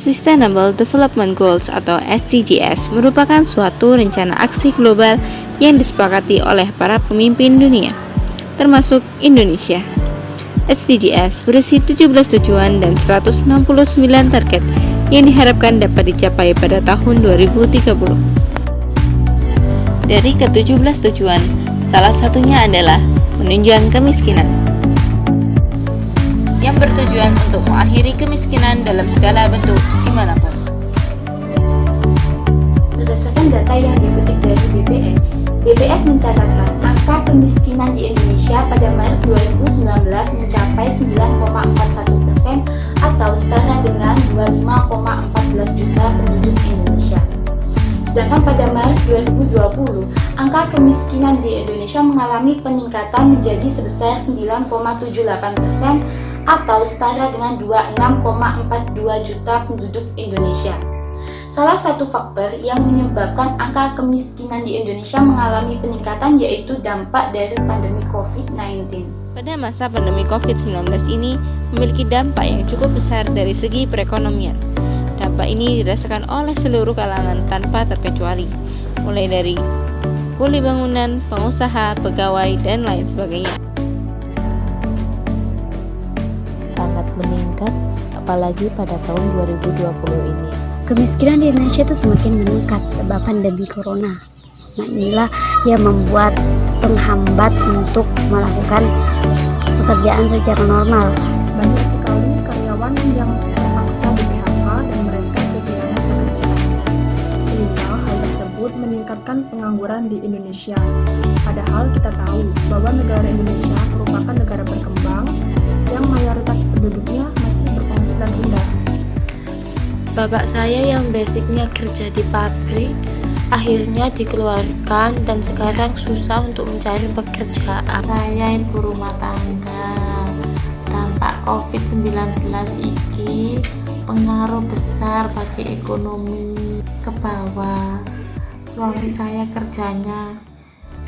Sustainable Development Goals atau SDGs merupakan suatu rencana aksi global yang disepakati oleh para pemimpin dunia, termasuk Indonesia. SDGs berisi 17 tujuan dan 169 target yang diharapkan dapat dicapai pada tahun 2030. Dari ke-17 tujuan, salah satunya adalah menunjang kemiskinan, yang bertujuan untuk mengakhiri kemiskinan dalam segala bentuk dimanapun. Berdasarkan data yang dikutip dari BPS mencatatkan angka kemiskinan di Indonesia pada Maret 2019 mencapai 9,41% atau setara dengan 25,14 juta penduduk Indonesia. Sedangkan pada Maret 2020, angka kemiskinan di Indonesia mengalami peningkatan menjadi sebesar 9,78% atau setara dengan 26,42 juta penduduk Indonesia. Salah satu faktor yang menyebabkan angka kemiskinan di Indonesia mengalami peningkatan yaitu dampak dari pandemi COVID-19. Pada masa pandemi COVID-19 ini memiliki dampak yang cukup besar dari segi perekonomian. Dampak ini dirasakan oleh seluruh kalangan tanpa terkecuali, mulai dari kuli bangunan, pengusaha, pegawai, dan lain sebagainya. Sangat meningkat, apalagi pada tahun 2020 ini. Kemiskinan di Indonesia itu semakin meningkat sebab pandemi corona. Nah, inilah yang membuat penghambat untuk melakukan pekerjaan secara normal. Banyak sekali karyawan yang terpaksa di PHK dan mereka kehilangan pekerjaan. Sehingga hal tersebut meningkatkan pengangguran di Indonesia. Padahal kita tahu bahwa negara Indonesia merupakan negara berkembang yang mayoritas penduduknya masih berpenghasilan rendah. Bapak saya yang basicnya kerja di pabrik, akhirnya dikeluarkan dan sekarang susah untuk mencari pekerjaan. Saya ibu rumah tangga. Dampak COVID-19 ini pengaruh besar bagi ekonomi ke bawah. Suami saya kerjanya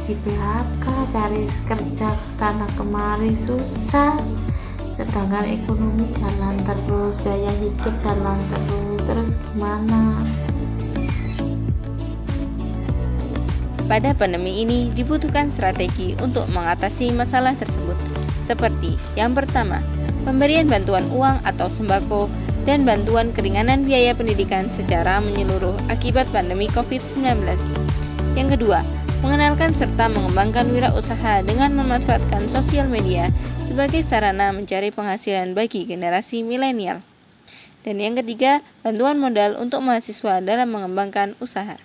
di PHK, cari kerja kesana kemari susah. Sedangkan ekonomi jalan terus, biaya hidup jalan terus gimana? Pada pandemi ini dibutuhkan strategi untuk mengatasi masalah tersebut, seperti yang pertama, pemberian bantuan uang atau sembako dan bantuan keringanan biaya pendidikan secara menyeluruh akibat pandemi COVID-19. Yang kedua, mengenalkan serta mengembangkan wirausaha dengan memanfaatkan sosial media sebagai sarana mencari penghasilan bagi generasi milenial. Dan yang ketiga, bantuan modal untuk mahasiswa dalam mengembangkan usaha.